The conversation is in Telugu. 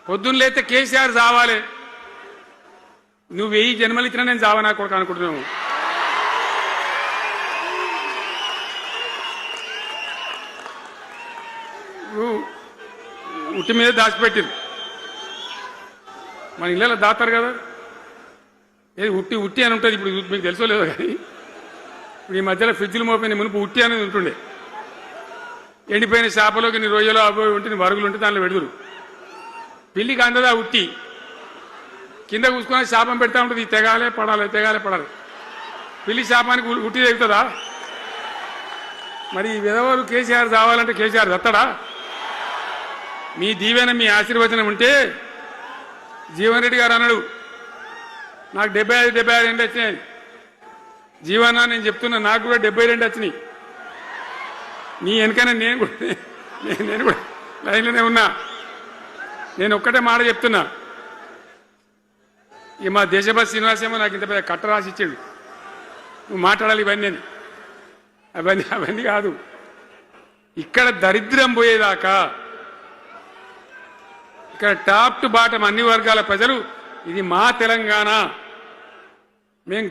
పొద్దున్న లేతే కేసీఆర్ చావాలి. నువ్వు 1000 జన్మలు ఇచ్చినా నేను చావనా కొడుకు అనుకుంటున్నావు. ఉట్టి మీద దాచిపెట్టిరు. మన ఇళ్ళలో దాతారు కదా, ఏది ఉట్టి ఉట్టి అని ఉంటుంది. ఇప్పుడు మీకు తెలుసో లేదో కానీ ఇప్పుడు ఈ మధ్యలో ఫ్రిడ్జ్లు మోపోయిన మునుపు ఉట్టి అనేది ఉంటుండే. ఎండిపోయిన చేపలోకి నీ రొయ్యలో అవి ఉంటే నీ వరుగులు ఉంటే దానిలో పెడుతురు. పిల్లికి అందదా ఉట్టి, కింద కూసుకొని శాపం పెడతా ఉంటుంది. తెగాలే పడాలి, తెగాలే పడాలి. పిల్లి శాపానికి ఉట్టి తెగుతుందా? మరి విధవారు కేసీఆర్ చావాలంటే కేసీఆర్ దత్తడా? మీ దీవెన మీ ఆశీర్వచనం ఉంటే జీవన్ రెడ్డి గారు అన్నాడు, నాకు 75 ఏంటి వచ్చినాయి జీవన. నేను చెప్తున్నా, నాకు కూడా 72 వచ్చినాయి. నీ వెనకనే నేను కూడా లైన్లోనే ఉన్నా. నేను ఒక్కటే మాట చెప్తున్నా, ఈ మా దేశభక్తి శ్రీనివాసేమో నాకు ఇంత పెద్ద కట్ట రాసి ఇచ్చాడు, నువ్వు మాట్లాడాలి ఇవన్నీ అని. అవన్నీ కాదు. ఇక్కడ దరిద్రం పోయేదాకా, ఇక్కడ టాప్ టు బాటం అన్ని వర్గాల ప్రజలు ఇది మా తెలంగాణ, మేము